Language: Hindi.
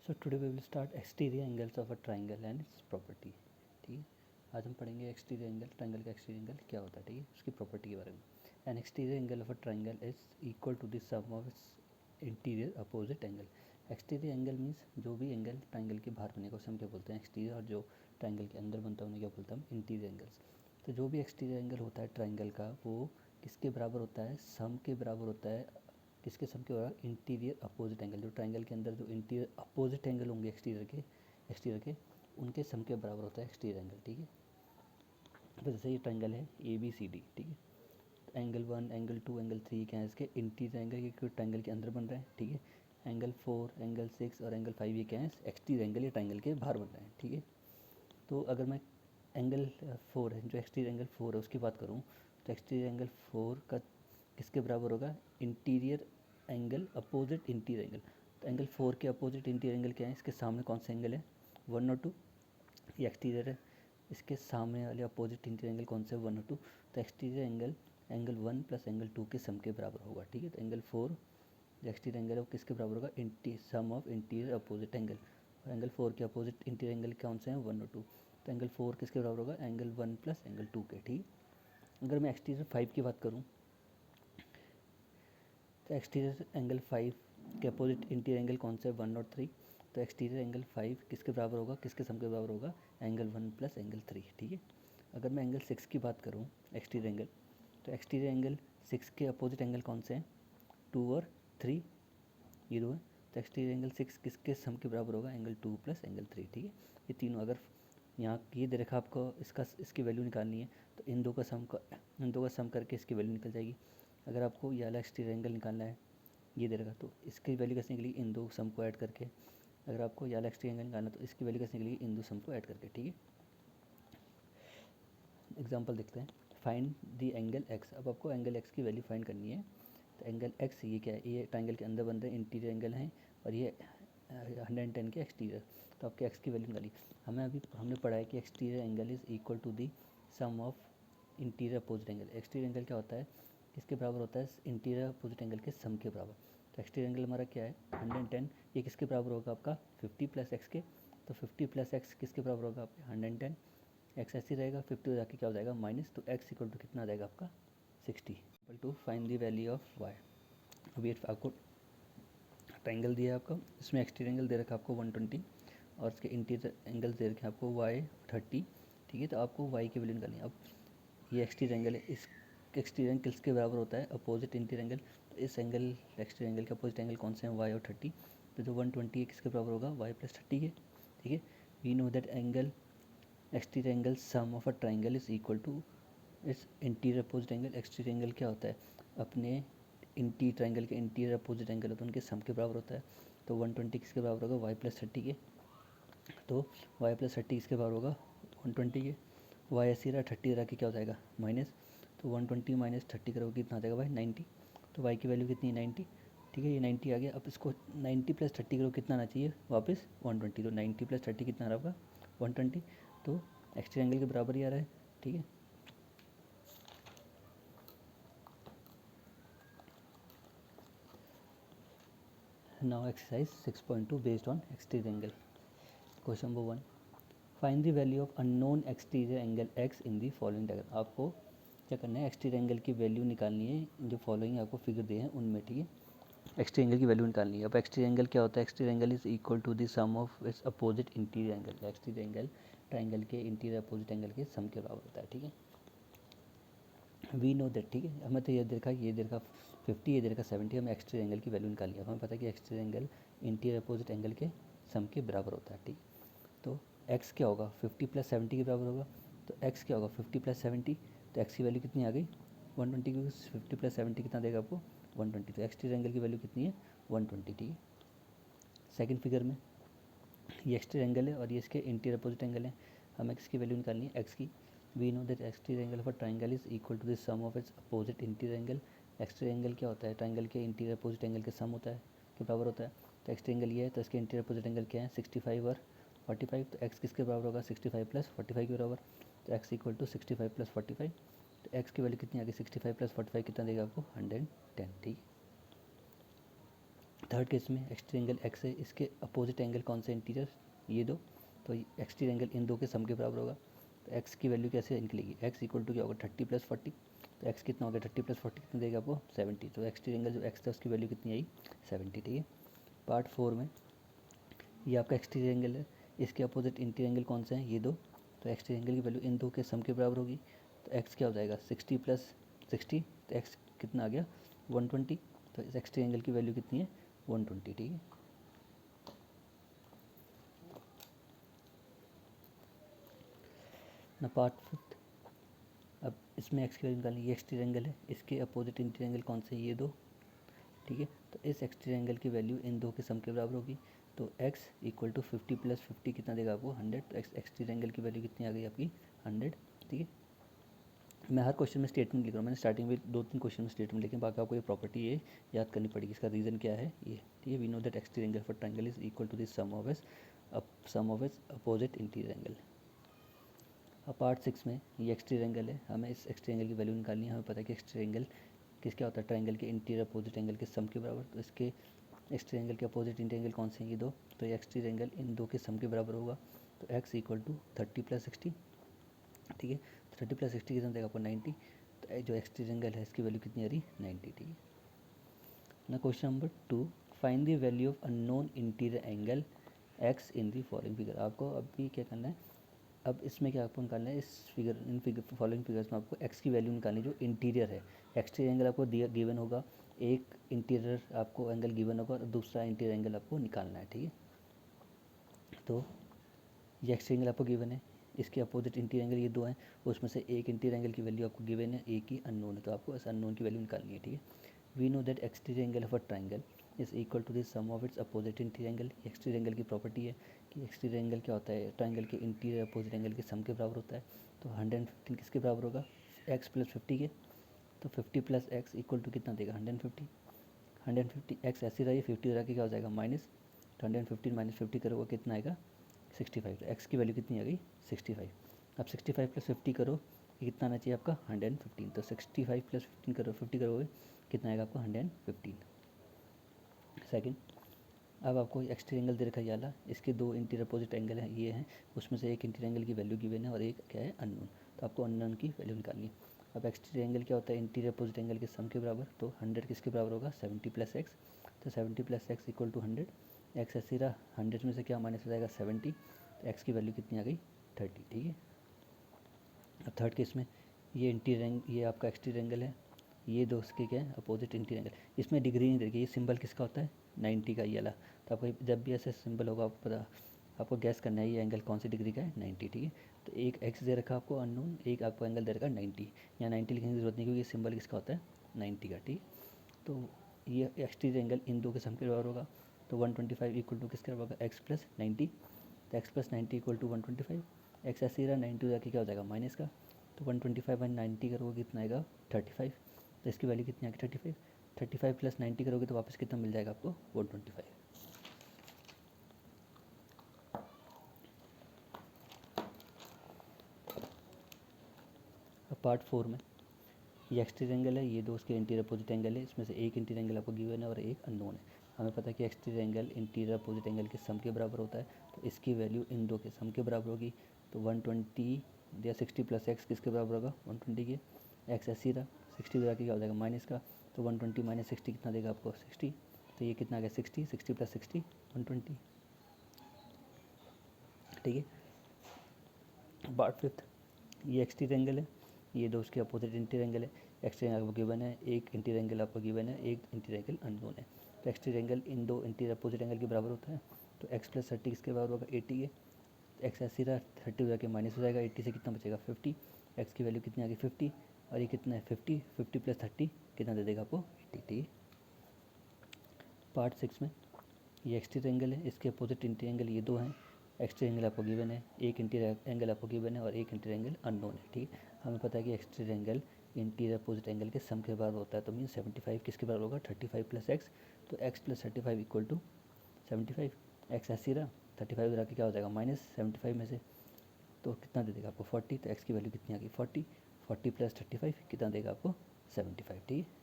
So today we will start exterior angles of a triangle and its property. ठीक है, आज हम पढ़ेंगे एक्सटीरियर एंगल, ट्राइंगल का एक्सटीरियर एंगल क्या होता है, ठीक है, उसकी प्रॉपर्टी के बारे में। An exterior angle of a triangle is equal to the sum of its interior opposite angle. Exterior angle means जो भी एंगल ट्राइंगल के बाहर बनेगा उसे हम क्या बोलते हैं, एक्सटीरियर, और जो ट्राइंगल के अंदर बनता है उन्हें क्या बोलते हैं हम, इंटीरियर एंगल्स। तो जो भी एक्सटीरियर एंगल होता है ट्राइंगल का वो किसके बराबर होता है, सम के बराबर होता है। किसके सम के बराबर, इंटीरियर अपोजिट एंगल। जो ट्राइंगल के अंदर जो इंटीरियर अपोजिट एंगल होंगे एक्सटीरियर के उनके सम के बराबर होता है एक्सटीरियर एंगल। ठीक है, तो जैसे ये ट्राइंगल है ABCD, ठीक है, एंगल 1, एंगल 2, एंगल 3 क्या है इसके इंटीरियर एंगल, ये ट्राइंगल के अंदर बन रहे हैं। ठीक है, एंगल 4, एंगल 6 और एंगल 5 ये क्या है, एक्सटीरियर एंगल, ये ट्राइंगल के बाहर बन रहे हैं। ठीक है, तो अगर मैं एंगल 4 है, जो एक्सटीरियर एंगल 4 है उसकी बात करूँ, तो एक्सटीरियर एंगल 4 का किसके बराबर होगा, interior angle opposite interior angle. तो एंगल 4 के अपोजिट इंटीरियर एंगल क्या है, इसके सामने कौन सा एंगल है, 1 और 2, ये एक्सटीरियर है। इसके सामने वाले अपोजिट इंटीरियर एंगल कौन से, 1 और 2। तो exterior angle angle 1 plus angle 2 के सम के बराबर होगा। ठीक है, तो एंगल 4 जो एक्सटीरियर एंगल है वो किसके बराबर होगा, सम ऑफ इंटीरियर अपोजिट एंगल। और एंगल 4 के अपोजिट इंटीरियर एंगल कौन से हैं, 1 और 2। तो एंगल 4 किसके बराबर होगा, एंगल 1 प्लस एंगल 2 के। ठीक, अगर मैं एक्सटीरियर 5 की बात करूँ, तो एक्सटीरियर एंगल 5 के अपोजिट इंटीरियर एंगल कौन से, 1 और 3। तो एक्सटीरियर एंगल 5 किसके बराबर होगा, किसके सम के बराबर होगा, एंगल 1 प्लस एंगल 3। ठीक है, अगर मैं एंगल 6 की बात करूँ, एक्सटीरियर एंगल, तो एक्सटीरियर एंगल 6 के अपोजिट एंगल कौन से हैं, 2 और 3, ये दो है। तो एक्सटीरियर एंगल 6 किसके सम के बराबर होगा, एंगल 2 प्लस एंगल 3। ठीक है, ये तीनों अगर यहाँ ये दे रखा आपको, इसकी वैल्यू निकालनी है, तो इन दो का सम करके इसकी वैल्यू निकल जाएगी। अगर आपको ये वाला एक्सटीरियर एंगल निकालना है, ये दे रखा, तो इसकी वैल्यू कैसे निकलेगी, इन दो सम को ऐड करके। अगर आपको ये वाला एक्सटीरियर एंगल निकालना है तो इसकी वैल्यू कैसे निकलेगी, इन दो सम को ऐड करके। ठीक है, एग्जाम्पल देखते हैं, फाइंड द एंगल एक्स। अब आपको एंगल एक्स की वैल्यू फाइंड करनी है। तो एंगल एक्स ये क्या है, ये ट्राइंगल के अंदर बन रहे इंटीरियर एंगल हैं, और ये 110 के एक्सटीरियर। तो आपके एक्स की वैल्यू निकाली। हमने पढ़ा है कि exterior angle is equal to the sum of interior opposite angle. Exterior angle क्या होता है, किसके बराबर होता है, इंटीरियर अपोजिट एंगल के सम के बराबर। तो एक्सटीरियर एंगल हमारा क्या है, 110, ये किसके बराबर होगा आपका, 50 प्लस एक्स के। तो 50 प्लस एक्स किसके बराबर होगा आपके, 110। एक्स ऐसे ही रहेगा, 50 हो जाके क्या हो जाएगा माइनस, तो एक्स इक्वल टू कितना आ जाएगा आपका, 60। Equal to find the value of Y. अभी आपको ट्राइंगल दिया है आपका, इसमें एक्सटीरियर एंगल दे रखा है आपको 120, और इसके इंटीरियर एंगल दे रखे हैं आपको वाई 30। ठीक है, तो आपको वाई की वैल्यू निकालनी है। अब ये एक्सटीरियर एंगल है, इस एक्सटीरियर एंगल किसके बराबर होता है, अपोजिट इंटीरियर एंगल। तो इस एंगल एक्सटीरियर एंगल के अपोजिट एंगल कौन से हैं, वाई और 30। तो जो 120 है किसके बराबर होगा, वाई प्लस 30 के। ठीक है, we know that angle exterior angle sum of a triangle is equal to is interior opposite angle. Exterior angle क्या होता है, अपने ट्राइंगल के इंटीरियर अपोजिट एंगल होता है उनके सम के बराबर होता है। तो 120 किसके बराबर होगा, वाई प्लस 30 के। तो वाई प्लस 30 किसके बराबर होगा, 120 के। वाई ऐसी रहा, 30 रहा कि क्या हो जाएगा माइनस, तो 120 माइनस 30 करोगे कितना आ जाएगा भाई, 90। तो वाई की वैल्यू कितनी है, 90। ठीक है, ये 90 आ गया। अब इसको 90 प्लस 30 करो कितना आना चाहिए वापस, 120। तो 90 प्लस 30 कितना आ रहा होगा, 120। तो एक्सटीरियर एंगल के बराबर ही आ रहा है। ठीक है, now exercise 6.2 based on exterior angle. Question number 1, find the value of unknown exterior angle x in the following diagram. आपको क्या करना है, एक्सटीरियर एंगल की वैल्यू निकालनी है, जो फॉलोइंग आपको फिगर दिए हैं उनमें। ठीक है, एक्सटीरियर एंगल की वैल्यू निकालनी है। अब एक्सटीरियर एंगल क्या होता है, exterior angle is equal to the sum of its opposite interior angle. Exterior angle triangle के इंटीरियर अपोजिट एंगल के सम के बराबर होता है। ठीक है, वी नो दैट। ठीक है, हमें तो ये देखा 50, ये देखा 70, हमें एक्सटीरियर एंगल की वैल्यू निकालनी है। हमें पता है कि exterior angle interior opposite angle के सम के बराबर होता है। ठीक, तो x क्या होगा, 50 प्लस 70 के बराबर होगा। तो x क्या होगा, 50 प्लस 70। तो x की वैल्यू कितनी आ गई, 120, क्योंकि 50 प्लस 70 कितना देगा आपको, 120। तो एक्सटीरियर एंगल की वैल्यू कितनी है, 120। ठीक है, सेकंड फिगर में ये एक्सटीरियर एंगल है और ये इसके इंटीरियर अपोजिट एंगल है। हमें इसकी वैल्यू निकालनी है x की। We know that exterior angle of a triangle is equal to the sum of its opposite interior angle. Exterior angle क्या होता है, ट्राइंगल के इंटीरियर अपोजिट एंगल के सम होता है, के बराबर होता है। तो एक्सटीरियर एंगल ये है, तो इसके इंटीरियर अपोजिट एंगल क्या है, 65 और 45। तो x किसके बराबर होगा, 65 प्लस 45 के बराबर। तो x इक्वल टू 65 प्लस 45। तो x की वैल्यू कितनी आ गई, 65 प्लस 45 कितना देगा आपको, 110। ठीक, थर्ड केस में एक्सटीरियर एंगल एक्स है, इसके अपोजिट एंगल कौन सा इंटीरियर, ये दो, तो एक्सटीरियर एंगल इन दो के सम के बराबर होगा। तो एक्स की वैल्यू कैसे निकलेगी, एक्स इक्वल टू क्या होगा 30 + 40, तो एक्स कितना हो गया 30 + 40 कितना देगा आपको 70, तो एक्सटीरियर एंगल जो एक्स था उसकी वैल्यू कितनी आई 70, ठीक है। पार्ट 4 में ये आपका एक्सटीरियर एंगल है, इसके अपोजिट इंटीरियर एंगल कौन सा है, ये दो, तो एक्सटीरियर एंगल की वैल्यू इन दो के सम के बराबर होगी। तो एक्स क्या हो जाएगा 60 + 60, तो एक्स कितना आ गया 120, तो इस एक्सटीरियर एंगल की वैल्यू कितनी है 120, ठीक है। ना पार्ट 5, अब इसमें एक्स की वैल्यू निकालनी, ये एक्सटीरियर एंगल है, इसके अपोजिट इंटीरियर एंगल कौन से ये दो, ठीक है। तो इस एक्सटीरियर एंगल की वैल्यू इन दो के सम के बराबर होगी। तो x इक्वल टू 50 + 50 कितना देगा आपको 100, तो एक्सटीरियर एंगल की वैल्यू कितनी आ गई आपकी 100, ठीक है। मैं हर क्वेश्चन में स्टेटमेंट लिख रहा हूँ, मैंने स्टार्टिंग में 2-3 क्वेश्चन में स्टेटमेंट लिखे, बाकी आपको ये प्रॉपर्टी ये याद करनी पड़ेगी, इसका रीज़न क्या है ये, ठीक है। We know that exterior angle for triangle is equal to the sum of its opposite interior angle. अब पार्ट 6 में ये एक्सटीरियर एंगल है, हमें इस एक्सटीरियर एंगल की वैल्यू निकालनी है। हमें पता है कि एक्सटीरियर एंगल किसका होता है, ट्रायंगल के इंटीरियर अपोजिट एंगल के सम के बराबर, तो इसके एक्सटीरियर एंगल के अपोजिट इंटीरियर एंगल कौन से हैं, ये दो, तो ये एक्सटीरियर एंगल इन दो के सम के बराबर होगा। तो x इक्वल टू 30 + 60, ठीक है। 30 + 60 कितना देगा आपको 90, तो जो एक्सटीरियर एंगल है इसकी वैल्यू कितनी आ रही 90, ठीक है ना। Question number 2, find the value of unknown interior angle x in the following figure. आपको अभी क्या करना है, अब इसमें क्या आपको निकालना है, इस figure in figure following figures में आपको x की वैल्यू निकालनी जो इंटीरियर है। एक्सटीरियर एंगल आपको दिया गिवन होगा, एक इंटीरियर आपको एंगल गिवन होगा और दूसरा इंटीरियर एंगल आपको निकालना है, ठीक है। तो ये एक्सटीरियर एंगल आपको गिवन है, इसके अपोजिट इंटीरियर एंगल ये दो हैं, उसमें से एक इंटीरियर एंगल की वैल्यू आपको गिवन है, एक ही अननोन है, तो आपको इस अननोन की वैल्यू निकालनी है, ठीक है। We know that exterior angle of a triangle is equal to the sum of its opposite interior angle. Exterior angle की प्रॉपर्टी है कि एक्सटीरियर एंगल क्या होता है, ट्रायंगल के इंटीरियर अपोजिट एंगल के सम के बराबर होता है। तो 115 किसके बराबर होगा, x + 50 के, तो 50 + x इक्वल टू कितना देगा 150, 150 x ऐसी रही 50 रह के क्या हो जाएगा माइनस, तो 115 - 50 करोगे कितना आएगा 65, तो x की वैल्यू कितनी आ गई 65। अब 65 + 50 करो, ये कितना आना चाहिए आपका 115, तो 65 + 15 करो 50 करोगे कितना आएगा आपको 115। सेकंड, अब आपको एक्सटीरियर एंगल दे रखा है ये वाला, इसके दो इंटीरियर अपोजिट एंगल हैं ये हैं, उसमें से एक इंटीरियर एंगल की वैल्यू गिवन है और एक क्या है अननोन, तो आपको अननोन की वैल्यू निकालनी है। अब एक्सटीरियर एंगल क्या होता है, इंटीरियर अपोजिट एंगल के सम के बराबर, तो 100 किसके बराबर होगा 70 + x, तो 70 + x इक्वल टू 100, एक्स ऐसी रहा 100 में से क्या माइनस हो जाएगा 70, तो एक्स की वैल्यू कितनी आ गई 30, ठीक है। अब थर्ड केस में ये ये आपका एक्सटीरियर एंगल है, ये दो उसके क्या है अपोजिट इंटीरियर एंगल, इसमें डिग्री नहीं देखिए, ये सिंबल किसका होता है 90 का, ये वाला, तो आपको जब भी ऐसे सिंबल होगा आपको पता, आपको गैस करना है ये एंगल कौन सी डिग्री का है 90, ठीक है। तो एक एक्स दे रखा आपको अननोन, एक आपको एंगल दे रखा 90, यहाँ 90 लिखने की जरूरत नहीं क्योंकि सिंबल किसका होता है 90 का, ठीक। तो ये एक्सटीरियर एंगल इन दो के सम के बराबर होगा, तो 125 इक्वल टू किसके बराबर होगा x + 90, तो x + 90 इक्वल टू 125, एक्स ऐसे ही रहा 90 जाके क्या हो जाएगा माइनस का, तो 125 / 90 करोगे कितना आएगा 35, तो इसकी वैल्यू कितनी आएगी 35, 35 + 90 करोगे तो वापस कितना मिल जाएगा आपको 125। अब पार्ट 4 में ये एक्सटीरियर एंगल है, ये दो उसके इंटीरियर अपोजिट एंगल है, इसमें से एक इंटीरियर एंगल आपको गिवन है और एक अननोन है। हमें पता है कि exterior angle interior opposite angle के सम के बराबर होता है, तो इसकी वैल्यू इन दो के सम के बराबर होगी, तो 120 या 60 + x किसके बराबर होगा 120 के, एक्स ऐसी रहा 60 जाके क्या हो जाएगा माइनस का, तो 120 - 60 कितना देगा आपको 60, तो ये कितना आ गया 60, 60 + 60 120, ठीक है। पार्ट 5, ये एक्सटीरियर एंगल है, ये दो उसके अपोजिट इंटीरियर एंगल है, एक्सटीरियर एंगल आपको गिवन है, एक इंटीरियर एंगल आपको गिवन है, एक इंटीरियर एंगल अननोन है। तो एक्सटीरियर एंगल इन दो इंटीरियर अपोजिट एंगल के बराबर होता है, तो x + 30 किसके बराबर होगा 80 है, एक्स ऐसी रहा 30 हो जाके माइनस हो जाएगा, 80 से कितना बचेगा 50, एक्स की वैल्यू कितनी आ गई 50, और ये कितना है 50, 50 + 30 कितना दे देगा आपको 80, ठीक है। पार्ट 6 में ये एक्सटीरियर एंगल है, इसके अपोजिट इंटीरियर एंगल ये दो हैं, एक्सटीरियर एंगल आपको गिवन है, एक इंटीरियर एंगल आपको गिवन है और एक इंटीरियर एंगल अननोन है, ठीक है। हमें पता है कि exterior angle interior opposite angle के सम के बराबर होता है, तो मीन 75 किसके बराबर होगा 35 + x, तो x + 35 इक्वल टू 75, एक्स ऐसी रहा 35 रहा के क्या हो जाएगा माइनस 75 में से, तो कितना दे देगा आपको 40, तो x की वैल्यू कितनी आ गई 40, 40 + 35 कितना देगा आपको 75, ठीक है।